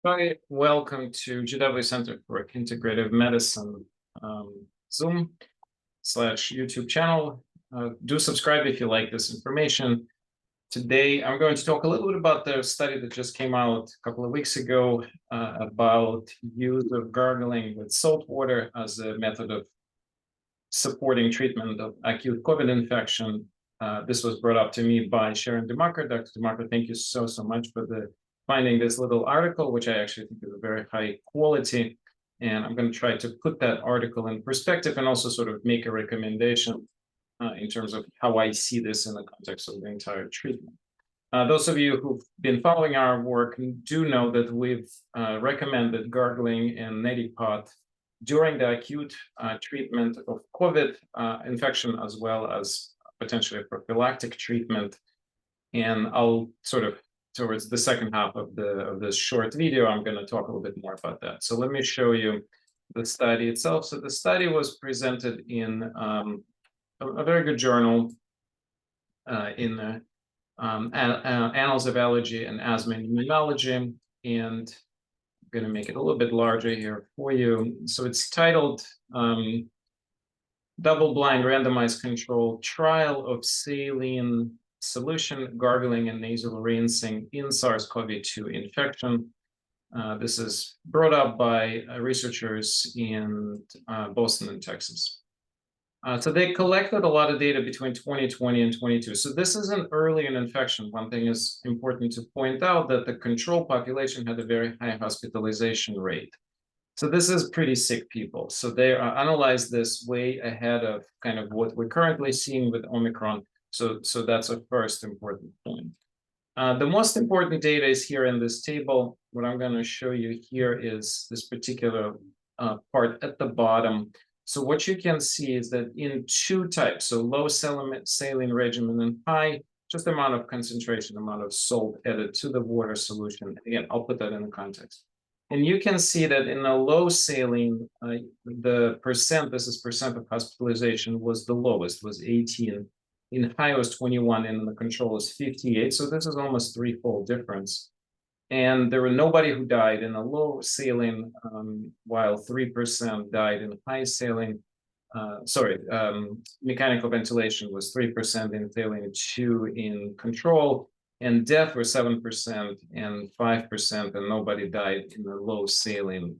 Hi, welcome to GW Center for Integrative Medicine Zoom/YouTube channel. Do subscribe if you like this information. Today, I'm going to talk a little bit about the study that just came out a couple of weeks ago about use of gargling with salt water as a method of supporting treatment of acute COVID infection. This was brought up to me by Sharon DeMarco. Dr. DeMarco, thank you so much for finding this little article, which I actually think is a very high quality. And I'm going to try to put that article in perspective and also sort of make a recommendation in terms of how I see this in the context of the entire treatment. Those of you who've been following our work do know that we've recommended gargling and neti pot during the acute treatment of COVID infection, as well as potentially prophylactic treatment. And I'll sort of, towards the second half of this short video, I'm going to talk a little bit more about that. So let me show you the study itself. So the study was presented in a very good journal in the Annals of Allergy and Asthma and Immunology, and I'm going to make it a little bit larger here for you. So it's titled Double-Blind Randomized Controlled Trial of Saline Solution, Gargling, and Nasal Rinsing in SARS-CoV-2 Infection. This is brought up by researchers in Boston and Texas. So they collected a lot of data between 2020 and 22. So this is an early infection. One thing is important to point out, that the control population had a very high hospitalization rate. So this is pretty sick people. So they analyzed this way ahead of kind of what we're currently seeing with Omicron. So that's a first important point. The most important data is here in this table. What I'm going to show you here is this particular part at the bottom. So what you can see is that in two types, so low saline regimen and high, just amount of concentration, amount of salt added to the water solution. Again, I'll put that in the context. And you can see that in the low saline, the percent, this is percent of hospitalization, was the lowest, was 18. In high was 21, and in the control is 58. So this is almost threefold difference. And there were nobody who died in a low saline, while 3% died in high saline. Mechanical ventilation was 3% in saline, 2 in control, and death were 7% and 5%, and nobody died in the low saline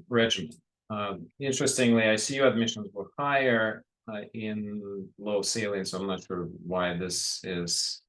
regimen. Interestingly, ICU admissions were higher in low saline, so I'm not sure why this is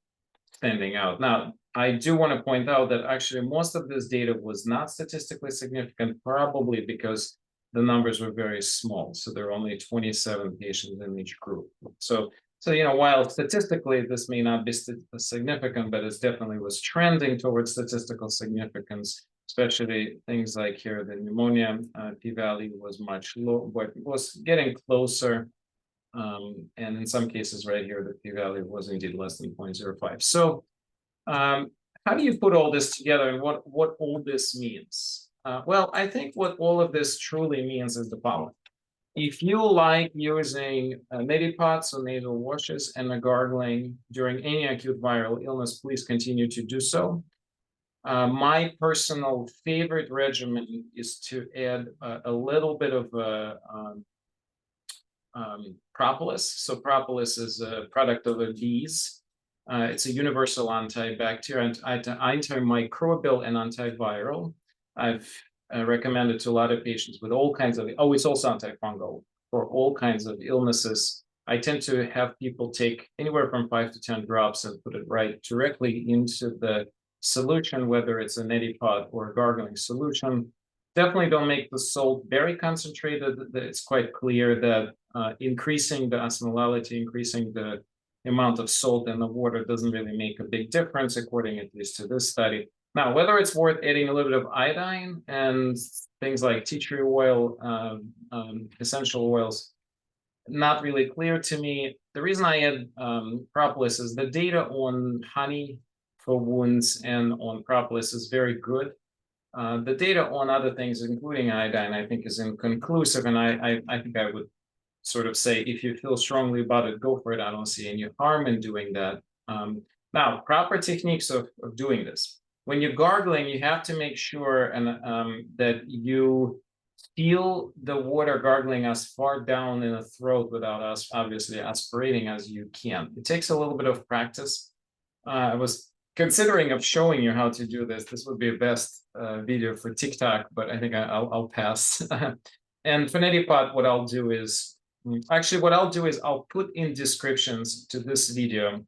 standing out. Now, I do want to point out that actually most of this data was not statistically significant, probably because the numbers were very small. So there are only 27 patients in each group. So while statistically this may not be significant, but it definitely was trending towards statistical significance, especially things like here, the pneumonia p-value was much low, but was getting closer. And in some cases right here, the p-value was indeed less than 0.05. So how do you put all this together, and what all this means? Well, I think what all of this truly means is the following. If you like using neti pots or nasal washes and a gargling during any acute viral illness, please continue to do so. My personal favorite regimen is to add a little bit of propolis. So propolis is a product of the bees. It's a universal antibacterial, antimicrobial, and antiviral. I've recommended to a lot of patients with all kinds of, it's also antifungal for all kinds of illnesses. I tend to have people take anywhere from 5 to 10 drops and put it right directly into the solution, whether it's a neti pot or a gargling solution. Definitely don't make the salt very concentrated. It's quite clear that increasing the osmolality, increasing the amount of salt in the water doesn't really make a big difference, according at least to this study. Now, whether it's worth adding a little bit of iodine and things like tea tree oil, essential oils, not really clear to me. The reason I add propolis is the data on honey for wounds and on propolis is very good. The data on other things, including iodine, I think is inconclusive, and I think I would sort of say, if you feel strongly about it, go for it. I don't see any harm in doing that. Now, proper techniques of doing this. when you're gargling, you have to make sure that you feel the water gargling as far down in the throat without us obviously aspirating as you can. It takes a little bit of practice. I was considering of showing you how to do this. This would be a best video for TikTok, but I think I'll pass. And for Neti Pot, what I'll do is I'll put in descriptions to this video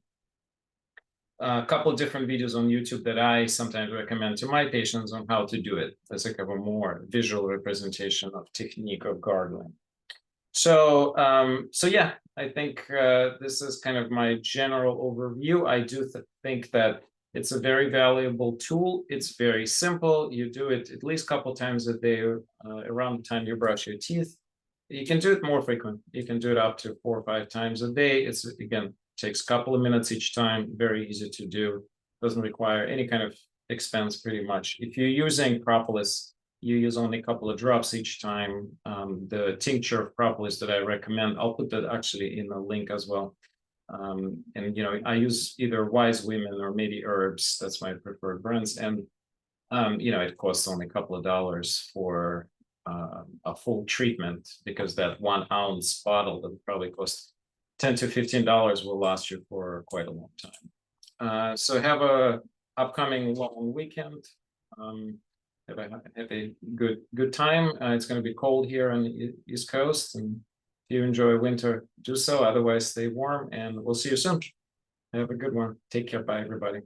a couple of different videos on YouTube that I sometimes recommend to my patients on how to do it. That's like a more visual representation of technique of gargling. So, so yeah, I think this is kind of my general overview. I do think that it's a very valuable tool. It's very simple. You do it at least a couple times a day around the time you brush your teeth. You can do it more frequent. You can do it up to 4 or 5 times a day. It's, again, takes a couple of minutes each time, very easy to do, doesn't require any kind of expense pretty much. If you're using propolis, you use only a couple of drops each time. The tincture of propolis that I recommend, I'll put that actually in the link as well. And I use either Wise Women or maybe Herbs. That's my preferred brands. And it costs only a couple of dollars for a full treatment, because that 1 ounce bottle that would probably cost $10 to $15 will last you for quite a long time. So have a upcoming long weekend. Have a good time. It's going to be cold here on the East Coast, and if you enjoy winter, do so. Otherwise, stay warm, and we'll see you soon. Have a good one. Take care. Bye, everybody.